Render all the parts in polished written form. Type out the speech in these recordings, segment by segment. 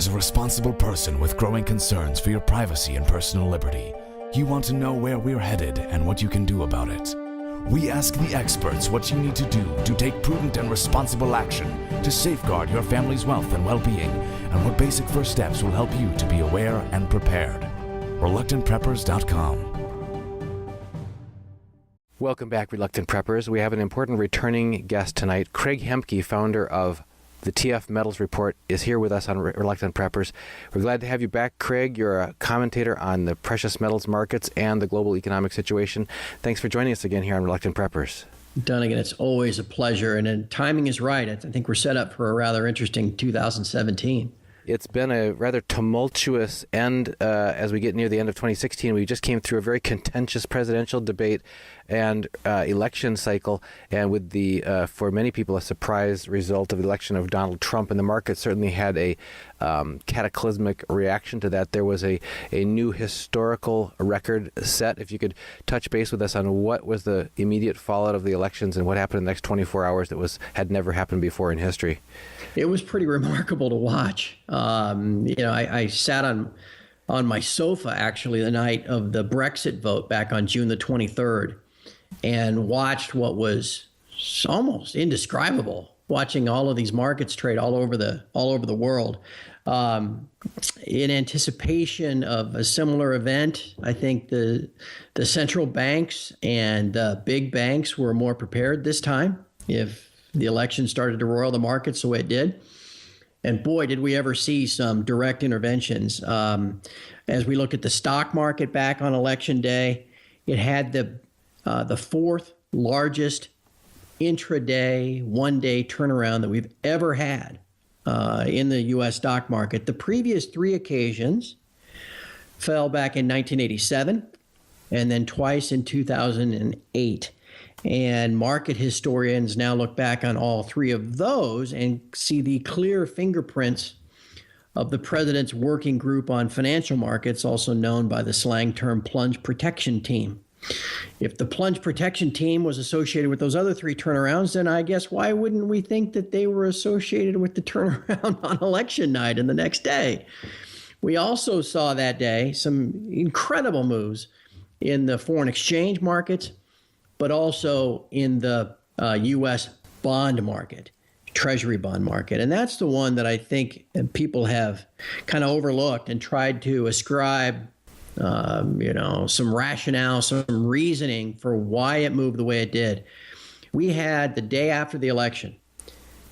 As a responsible person with growing concerns for your privacy and personal liberty, you want to know where we're headed and what you can do about it. We ask the experts what you need to do to take prudent and responsible action to safeguard your family's wealth and well-being, and what basic first steps will help you to be aware and prepared. ReluctantPreppers.com. Welcome back, Reluctant Preppers. We have an important returning guest tonight. Craig Hemke, founder of the TF Metals Report, is here with us on Reluctant Preppers. We're glad to have you back, Craig. You're a commentator on the precious metals markets and the global economic situation. Thanks for joining us again here on Reluctant Preppers. Dunnigan, it's always a pleasure, and timing is right. I think we're set up for a rather interesting 2017. It's been a rather tumultuous end as we get near the end of 2016. We just came through a very contentious presidential debate and election cycle, and with the, for many people, a surprise result of the election of Donald Trump. And the market certainly had a cataclysmic reaction to that. There was a new historical record set. If you could touch base with us on what was the immediate fallout of the elections and what happened in the next 24 hours that had never happened before in history. It was pretty remarkable to watch. I sat on my sofa actually the night of the Brexit vote back on June the 23rd and watched what was almost indescribable, watching all of these markets trade all over the world. In anticipation of a similar event, I think the central banks and the big banks were more prepared this time if the election started to roil the markets the way it did. And boy, did we ever see some direct interventions. As we look at the stock market back on election day, it had the fourth largest intraday, one-day turnaround that we've ever had in the U.S. stock market. The previous three occasions fell back in 1987 and then twice in 2008. And market historians now look back on all three of those and see the clear fingerprints of the president's working group on financial markets, also known by the slang term Plunge Protection Team. If the Plunge Protection Team was associated with those other three turnarounds, then I guess why wouldn't we think that they were associated with the turnaround on election night and the next day? We also saw that day some incredible moves in the foreign exchange markets, but also in the U.S. bond market, treasury bond market. And that's the one that I think people have kind of overlooked and tried to ascribe, some rationale, some reasoning for why it moved the way it did. We had, the day after the election,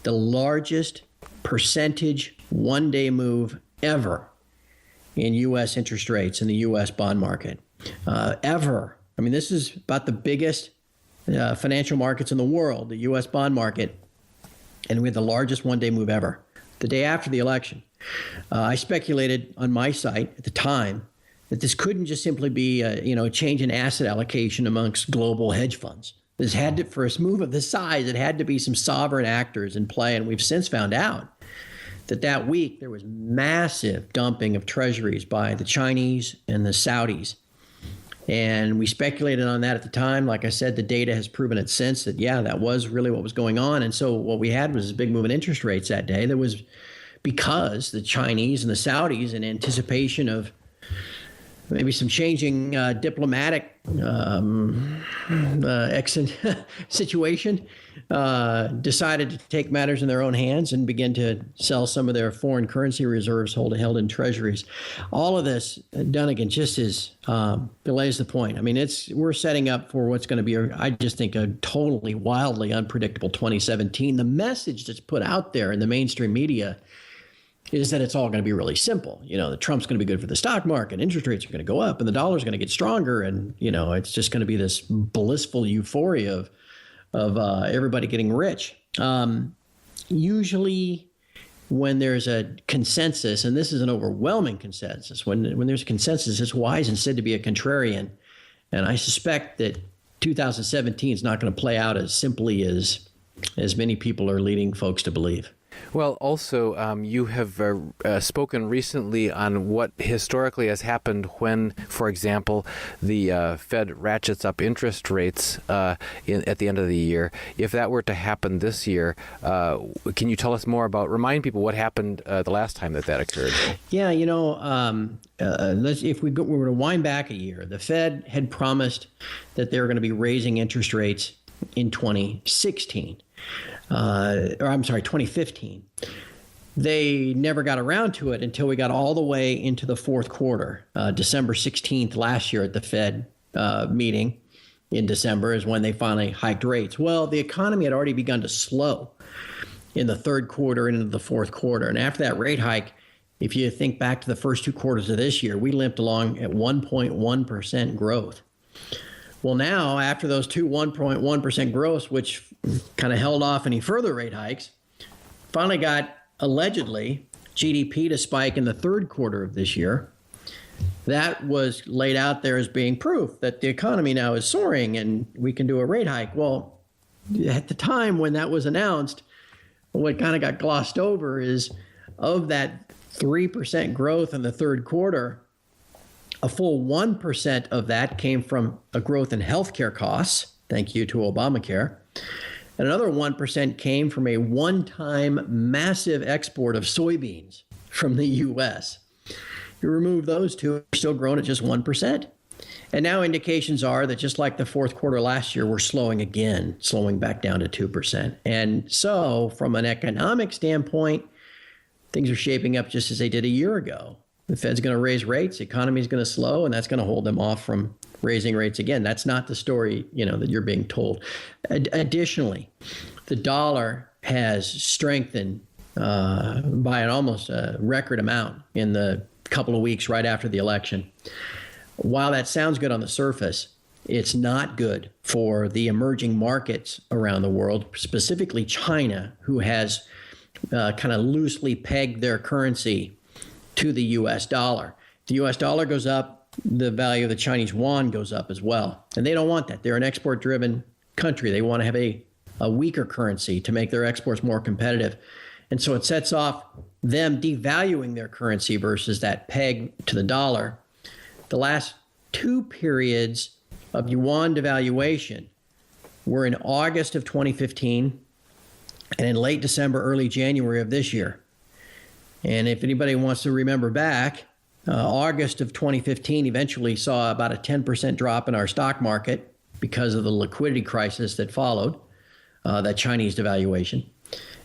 the largest percentage one-day move ever in U.S. interest rates in the U.S. bond market, ever. I mean, this is about the biggest financial markets in the world, the U.S. bond market, and we had the largest one-day move ever. The day after the election, I speculated on my site at the time that this couldn't just simply be a change in asset allocation amongst global hedge funds. This had to, for a move of this size, it had to be some sovereign actors in play, and we've since found out that week there was massive dumping of treasuries by the Chinese and the Saudis. And we speculated on that at the time. Like I said, the data has proven it since that, that was really what was going on. And so what we had was this big move in interest rates that day. That was because the Chinese and the Saudis, in anticipation of maybe some changing diplomatic situation, decided to take matters in their own hands and begin to sell some of their foreign currency reserves held in treasuries. All of this, Dunnigan, just belays the point. I mean, we're setting up for what's going to be, I just think, a totally wildly unpredictable 2017. The message that's put out there in the mainstream media is that it's all going to be really simple. The Trump's going to be good for the stock market, interest rates are going to go up, and the dollar's going to get stronger, and it's just going to be this blissful euphoria of everybody getting rich. Usually, when there's a consensus, and this is an overwhelming consensus, when there's a consensus, it's wise instead to be a contrarian. And I suspect that 2017 is not going to play out as simply as many people are leading folks to believe. Well, also, you have spoken recently on what historically has happened when, for example, the Fed ratchets up interest rates at the end of the year. If that were to happen this year, can you tell us more about, remind people what happened the last time that occurred? Yeah, if we were to wind back a year, the Fed had promised that they were going to be raising interest rates in 2016. 2015. They never got around to it until we got all the way into the fourth quarter. December 16th last year at the Fed meeting in December is when they finally hiked rates. Well, the economy had already begun to slow in the third quarter and into the fourth quarter. And after that rate hike, if you think back to the first two quarters of this year, we limped along at 1.1% growth. Well, now, after those two 1.1% growths, which kind of held off any further rate hikes, finally got, allegedly, GDP to spike in the third quarter of this year. That was laid out there as being proof that the economy now is soaring and we can do a rate hike. Well, at the time when that was announced, what kind of got glossed over is of that 3% growth in the third quarter, a full 1% of that came from a growth in healthcare costs, thank you to Obamacare. And another 1% came from a one-time massive export of soybeans from the U.S. You remove those two, we're still growing at just 1%. And now indications are that just like the fourth quarter last year, we're slowing again, slowing back down to 2%. And so from an economic standpoint, things are shaping up just as they did a year ago. The Fed's going to raise rates, the economy is going to slow, and that's going to hold them off from raising rates again. That's not the story, that you're being told. Additionally, the dollar has strengthened by an almost a record amount in the couple of weeks right after the election. While that sounds good on the surface, it's not good for the emerging markets around the world, specifically China, who has kind of loosely pegged their currency to the U.S. dollar. The U.S. dollar goes up, the value of the Chinese yuan goes up as well. And they don't want that. They're an export-driven country. They want to have a weaker currency to make their exports more competitive. And so it sets off them devaluing their currency versus that peg to the dollar. The last two periods of yuan devaluation were in August of 2015 and in late December, early January of this year. And if anybody wants to remember back, August of 2015 eventually saw about a 10% drop in our stock market because of the liquidity crisis that followed that Chinese devaluation.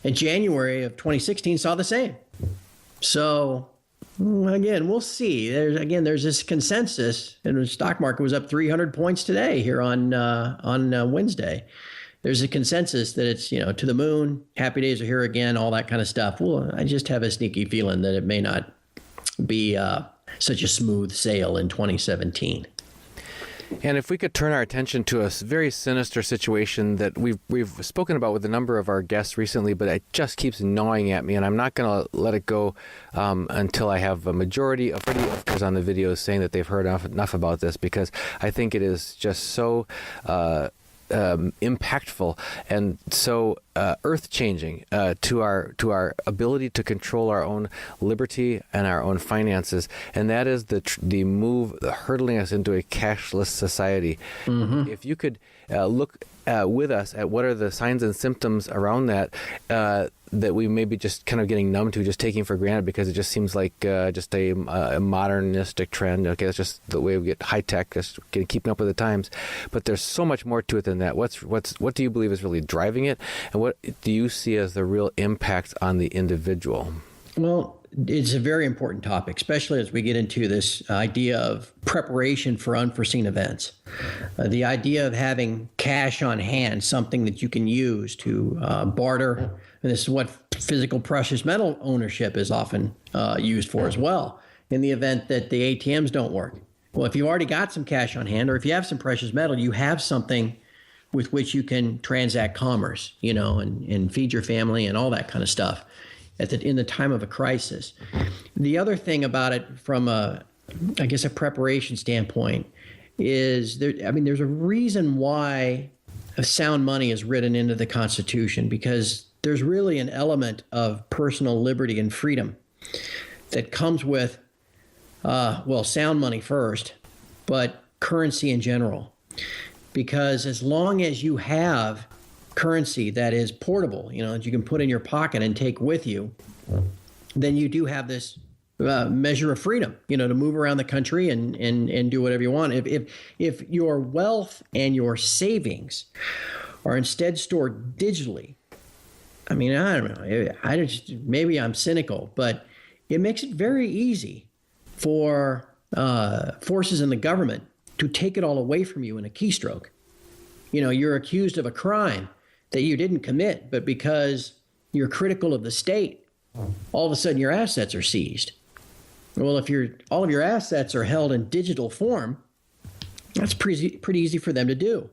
And January of 2016 saw the same. So again, we'll see. There's this consensus, and the stock market was up 300 points today here on Wednesday. There's a consensus that it's, to the moon, happy days are here again, all that kind of stuff. Well, I just have a sneaky feeling that it may not be such a smooth sail in 2017. And if we could turn our attention to a very sinister situation that we've spoken about with a number of our guests recently, but it just keeps gnawing at me, and I'm not going to let it go until I have a majority of videos on the videos saying that they've heard enough about this, because I think it is just so impactful and so earth-changing to our ability to control our own liberty and our own finances, and that is the move hurtling us into a cashless society. Mm-hmm. If you could look with us at what are the signs and symptoms around that that we may be just kind of getting numb to, just taking for granted because it just seems like just a modernistic trend. Okay, that's just the way we get high tech, just keeping up with the times. But there's so much more to it than that. What do you believe is really driving it, and what do you see as the real impact on the individual? Well, it's a very important topic, especially as we get into this idea of preparation for unforeseen events. The idea of having cash on hand, something that you can use to barter. And this is what physical precious metal ownership is often used for as well, in the event that the ATMs don't work. Well, if you've already got some cash on hand, or if you have some precious metal, you have something with which you can transact commerce, and feed your family and all that kind of stuff in the time of a crisis. The other thing about it from a preparation standpoint is there's a reason why sound money is written into the Constitution, because there's really an element of personal liberty and freedom that comes with, sound money first, but currency in general. Because as long as you have currency that is portable, that you can put in your pocket and take with you, then you do have this measure of freedom, to move around the country and do whatever you want. If your wealth and your savings are instead stored digitally, I mean, I don't know. Maybe I'm cynical, but it makes it very easy for forces in the government to take it all away from you in a keystroke. You're accused of a crime that you didn't commit, but because you're critical of the state, all of a sudden your assets are seized. Well, if all of your assets are held in digital form, that's pretty easy for them to do.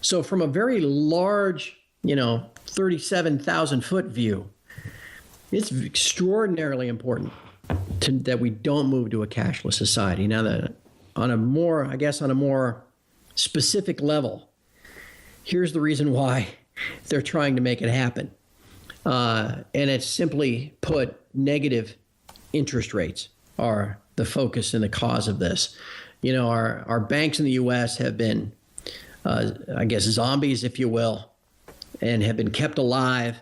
So from a very large, 37,000 foot view, it's extraordinarily important that we don't move to a cashless society. Now, that on a more specific level, here's the reason why they're trying to make it happen. And it's simply put, negative interest rates are the focus and the cause of this. Our banks in the U.S. have been, zombies, if you will, and have been kept alive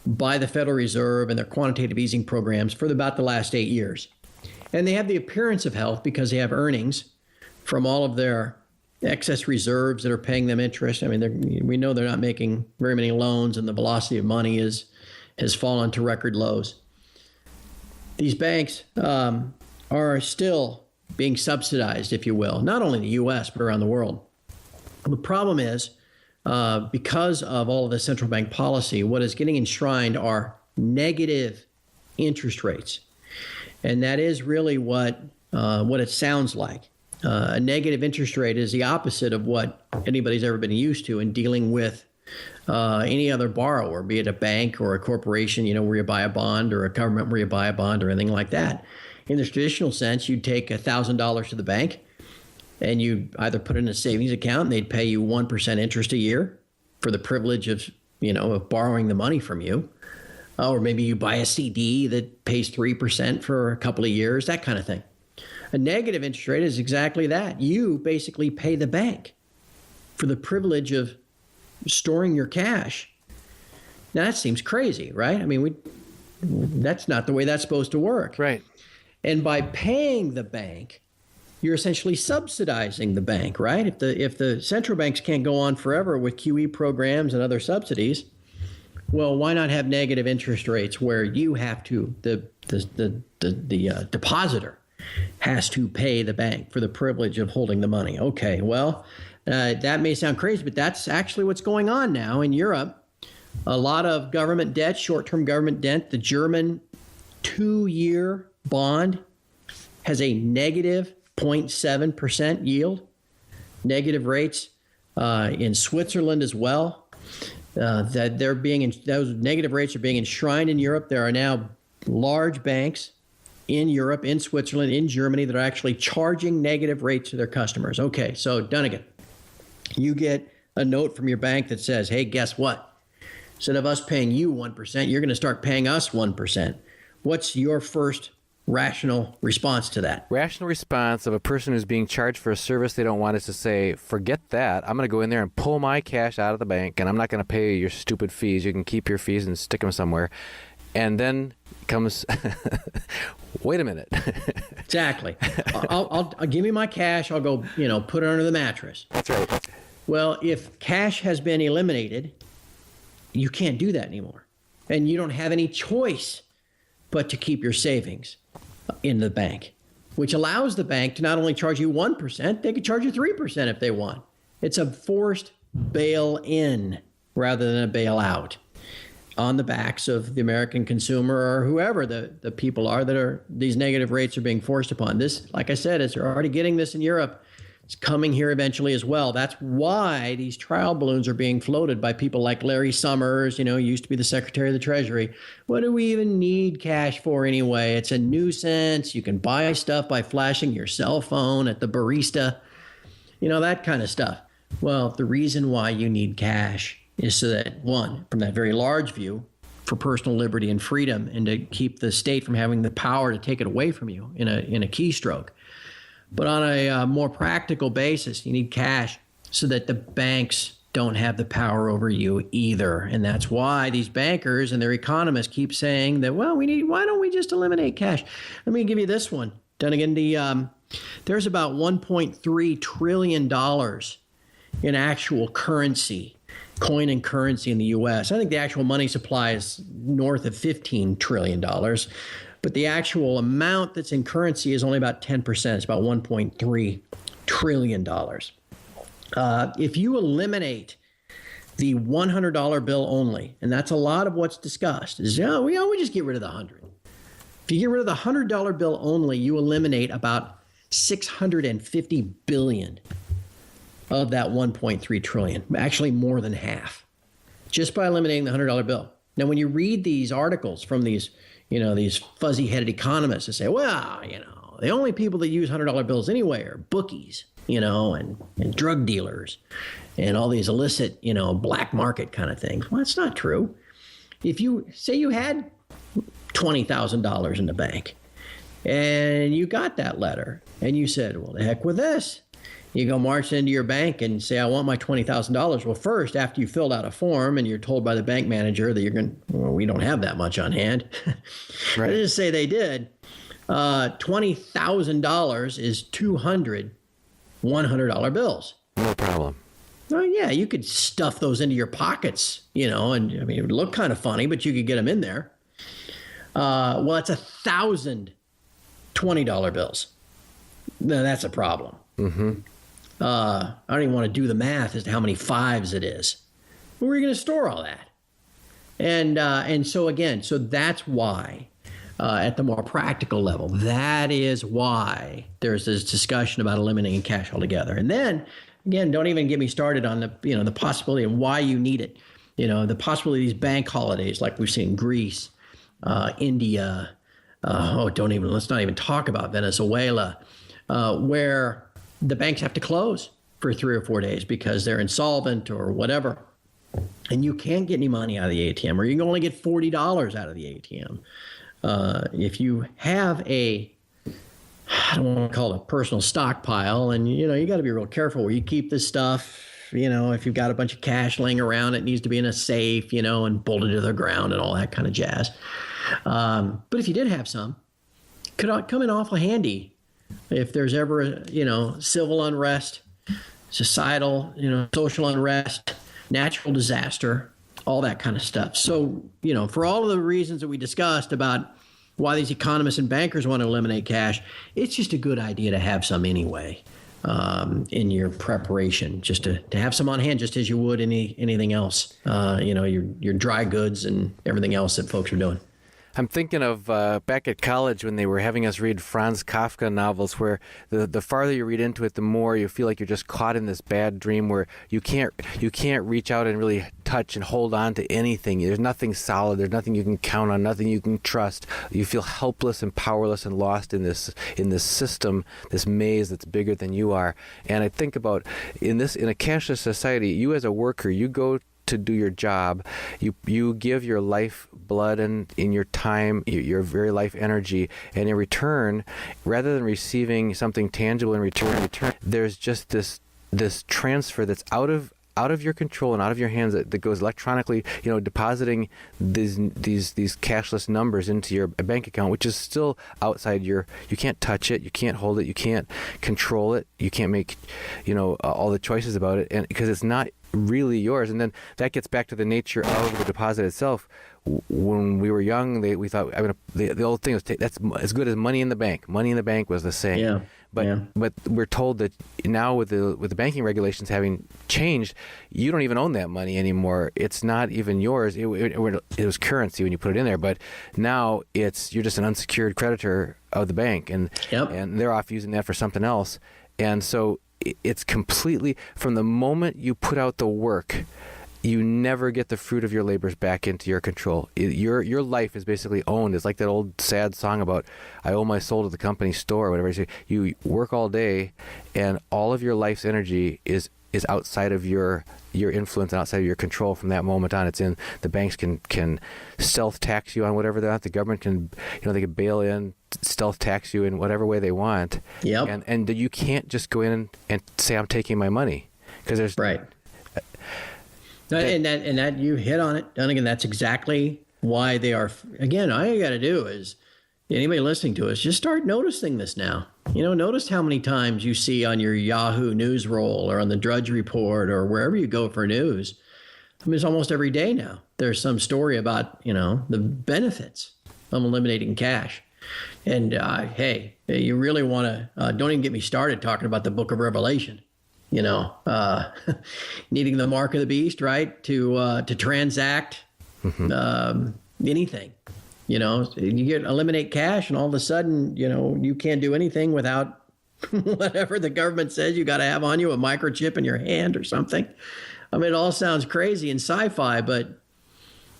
by the Federal Reserve and their quantitative easing programs for about the last 8 years. And they have the appearance of health because they have earnings from all of their excess reserves that are paying them interest. I mean, we know they're not making very many loans, and the velocity of money has fallen to record lows. These banks are still being subsidized, if you will, not only in the U.S., but around the world. The problem is, because of all of the central bank policy, what is getting enshrined are negative interest rates. And that is really what it sounds like. A negative interest rate is the opposite of what anybody's ever been used to in dealing with any other borrower, be it a bank or a corporation, where you buy a bond, or a government where you buy a bond, or anything like that. In the traditional sense, you'd take $1,000 to the bank and you either put it in a savings account and they'd pay you 1% interest a year for the privilege of borrowing the money from you. Or maybe you buy a CD that pays 3% for a couple of years, that kind of thing. A negative interest rate is exactly that. You basically pay the bank for the privilege of storing your cash. Now, that seems crazy, right? I mean, that's not the way that's supposed to work. Right. And by paying the bank, you're essentially subsidizing the bank, right? If the central banks can't go on forever with QE programs and other subsidies, well, why not have negative interest rates where you have to, the depositor has to pay the bank for the privilege of holding the money? Okay, well, that may sound crazy, but that's actually what's going on now in Europe. A lot of government debt, short-term government debt. The German 2-year bond has a negative 0.7% yield. Negative rates in Switzerland as well. Those negative rates are being enshrined in Europe. There are now large banks in Europe, in Switzerland, in Germany that are actually charging negative rates to their customers. Okay, so Dunnigan, you get a note from your bank that says, hey, guess what? Instead of us paying you 1%, you're going to start paying us 1%. What's your first rational response to that? Rational response of a person who's being charged for a service they don't want is to say, forget that. I'm going to go in there and pull my cash out of the bank, and I'm not going to pay your stupid fees. You can keep your fees and stick them somewhere. And then comes, wait a minute. Exactly. I'll give me my cash. I'll go, put it under the mattress. That's right. Well, if cash has been eliminated, you can't do that anymore. And you don't have any choice but to keep your savings in the bank, which allows the bank to not only charge you 1%, they could charge you 3% if they want. It's a forced bail-in rather than a bailout on the backs of the American consumer or whoever the people are that are these negative rates are being forced upon. This, like I said, is they're already getting this in Europe. It's coming here eventually as well. That's why these trial balloons are being floated by people like Larry Summers, used to be the Secretary of the Treasury. What do we even need cash for anyway? It's a nuisance. You can buy stuff by flashing your cell phone at the barista, that kind of stuff. Well, the reason why you need cash is so that, one, from that very large view, for personal liberty and freedom, and to keep the state from having the power to take it away from you in a keystroke. But on a more practical basis, you need cash so that the banks don't have the power over you either. And that's why these bankers and their economists keep saying that, well, why don't we just eliminate cash? Let me give you this one. Then again, there's about $1.3 trillion in actual currency, coin and currency in the U.S. I think the actual money supply is north of $15 trillion. But the actual amount that's in currency is only about 10%. It's about $1.3 trillion. If you eliminate the $100 bill only, and that's a lot of what's discussed, is we just get rid of the 100. If you get rid of the $100 bill only, you eliminate about $650 billion of that $1.3 trillion, actually more than half, just by eliminating the $100 bill. Now, when you read these articles from these fuzzy-headed economists that say, well, the only people that use $100 bills anyway are bookies, and drug dealers and all these illicit, black market kind of things. Well, that's not true. If you say you had $20,000 in the bank and you got that letter and you said, well, the heck with this. You go march into your bank and say, I want my $20,000. Well, first, after you filled out a form and you're told by the bank manager that we don't have that much on hand. Right. Let's just say they did. $20,000 is 200 $100 bills. No problem. Oh, yeah, you could stuff those into your pockets, and it would look kind of funny, but you could get them in there. Well, it's 1,000 $20 bills. Now, that's a problem. Mm-hmm. I don't even want to do the math as to how many fives it is. Where are you going to store all that? And so that's why, at the more practical level, that is why there's this discussion about eliminating cash altogether. And then, again, don't even get me started on the possibility of why you need it. The possibility of these bank holidays like we've seen in Greece, India. Let's not even talk about Venezuela, where the banks have to close for 3 or 4 days because they're insolvent or whatever. And you can't get any money out of the ATM, or you can only get $40 out of the ATM. If you have I don't want to call it a personal stockpile, and you got to be real careful where you keep this stuff. If you've got a bunch of cash laying around, it needs to be in a safe, and bolted to the ground and all that kind of jazz. But if you did have some, could come in awful handy if there's ever civil unrest, societal, social unrest, natural disaster, all that kind of stuff. So, for all of the reasons that we discussed about why these economists and bankers want to eliminate cash, it's just a good idea to have some anyway in your preparation, just to have some on hand, just as you would anything else, your dry goods and everything else that folks are doing. I'm thinking of back at college when they were having us read Franz Kafka novels, where the farther you read into it, the more you feel like you're just caught in this bad dream where you can't reach out and really touch and hold on to anything. There's nothing solid. There's nothing you can count on. Nothing you can trust. You feel helpless and powerless and lost in this system, this maze that's bigger than you are. And I think about in a cashless society, you as a worker, you go to do your job, you give your life blood and in your time, your very life energy, and in return, rather than receiving something tangible in return, there's just this transfer that's out of your control and out of your hands that goes electronically, depositing these cashless numbers into your bank account, which is still outside you can't touch it, you can't hold it, you can't control it, you can't make, all the choices about it, and because it's not really yours. And then that gets back to the nature of the deposit itself. When we were young, we thought, the old thing was that's as good as money in the bank. Money in the bank was the saying. Yeah. But we're told that now with the banking regulations having changed, you don't even own that money anymore. It's not even yours. It was currency when you put it in there, but now you're just an unsecured creditor of the bank, and they're off using that for something else. And so it's completely, from the moment you put out the work, you never get the fruit of your labors back into your control. Your life is basically owned. It's like that old sad song about I owe my soul to the company store or whatever. You work all day, and all of your life's energy is is outside of your influence and outside of your control from that moment on. It's in the banks can stealth tax you on whatever they want. The government can, they can bail in, stealth tax you in whatever way they want. Yep. And you can't just go in and say, I'm taking my money, because there's right. And that you hit on it, Dunnigan. That's exactly why they are. Again, all you got to do is, anybody listening to us, just start noticing this now. Notice how many times you see on your Yahoo News roll or on the Drudge Report or wherever you go for news. I mean, it's almost every day now. There's some story about, the benefits of eliminating cash. And hey, you really want to, don't even get me started talking about the Book of Revelation. Needing the mark of the beast, right, to transact anything. You eliminate cash, and all of a sudden, you can't do anything without whatever the government says you got to have on you, a microchip in your hand or something. I mean, it all sounds crazy and sci-fi, but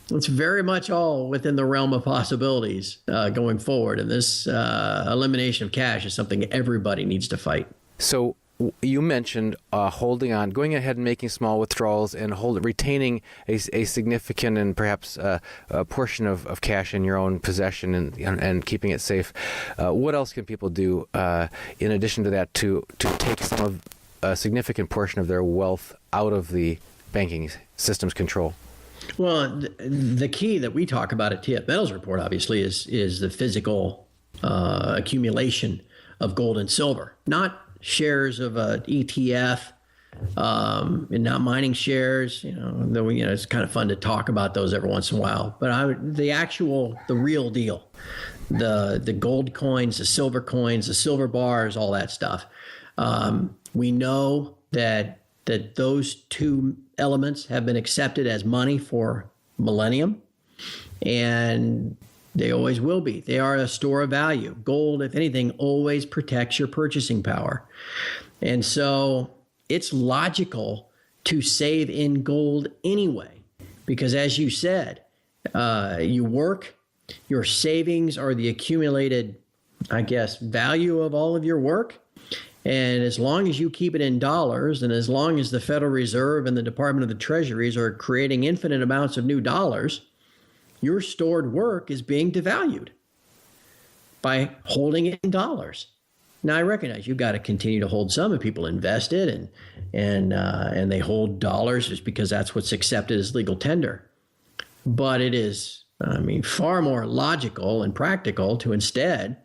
it's very much all within the realm of possibilities going forward. And this elimination of cash is something everybody needs to fight. So you mentioned holding on, going ahead and making small withdrawals and retaining a significant and perhaps a portion of cash in your own possession and keeping it safe. What else can people do in addition to that to take a significant portion of their wealth out of the banking system's control? Well, the key that we talk about at TF Metals Report, obviously, is the physical accumulation of gold and silver, not shares of an ETF, and not mining shares. Though it's kind of fun to talk about those every once in a while. But the real deal, the gold coins, the silver bars, all that stuff. We know that those two elements have been accepted as money for millennium, and they always will be. They are a store of value. Gold, if anything, always protects your purchasing power. And so it's logical to save in gold anyway, because as you said, you work, your savings are the accumulated, value of all of your work. And as long as you keep it in dollars, and as long as the Federal Reserve and the Department of the Treasuries are creating infinite amounts of new dollars, your stored work is being devalued by holding it in dollars. Now, I recognize you've got to continue to hold some, and people invest it and they hold dollars just because that's what's accepted as legal tender. But it is, far more logical and practical to instead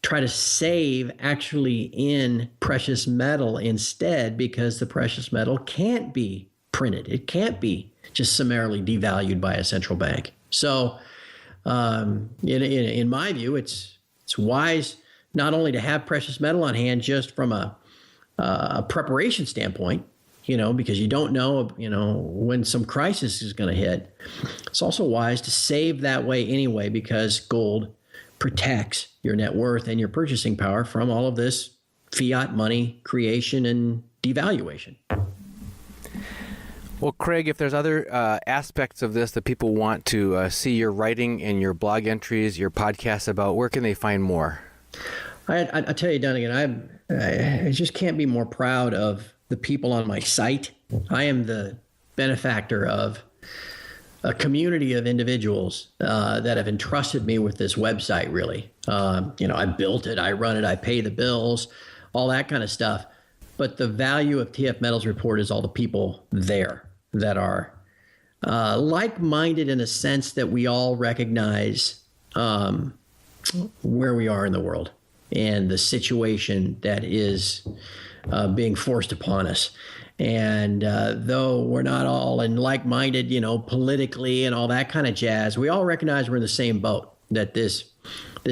try to save actually in precious metal instead, because the precious metal can't be printed. It can't be just summarily devalued by a central bank. So in my view, it's wise not only to have precious metal on hand just from a preparation standpoint, because you don't know, when some crisis is going to hit. It's also wise to save that way anyway, because gold protects your net worth and your purchasing power from all of this fiat money creation and devaluation. Well, Craig, if there's other aspects of this that people want to see your writing and your blog entries, your podcasts about, where can they find more? I tell you, Dunnigan, I just can't be more proud of the people on my site. I am the benefactor of a community of individuals that have entrusted me with this website, really. I built it, I run it, I pay the bills, all that kind of stuff. But the value of TF Metals Report is all the people there that are like-minded in a sense that we all recognize where we are in the world and the situation that is being forced upon us. And though we're not all in like-minded, politically and all that kind of jazz, we all recognize we're in the same boat, that this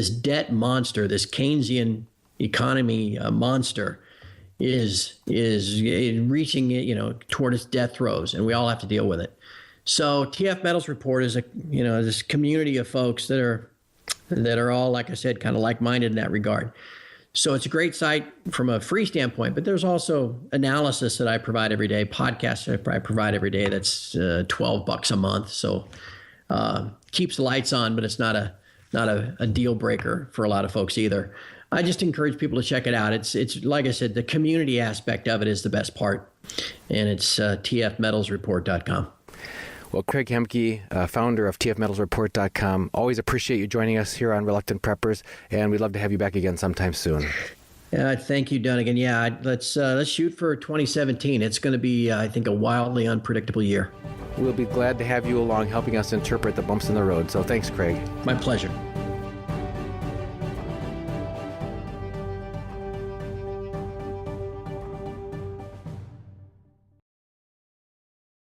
debt monster, this Keynesian economy monster is reaching, toward its death throes, and we all have to deal with it. So TF Metals Report is this community of folks that are all, like I said, kind of like-minded in that regard. So it's a great site from a free standpoint, but there's also analysis that I provide every day, podcasts that I provide every day. That's $12 a month. So keeps the lights on, but it's not a deal breaker for a lot of folks either. I just encourage people to check it out. It's like I said, the community aspect of it is the best part, and it's tfmetalsreport.com. Well, Craig Hemke, founder of tfmetalsreport.com, always appreciate you joining us here on Reluctant Preppers, and we'd love to have you back again sometime soon. Thank you, Dunnigan. Yeah, let's shoot for 2017. It's going to be, I think, a wildly unpredictable year. We'll be glad to have you along helping us interpret the bumps in the road. So thanks, Craig. My pleasure.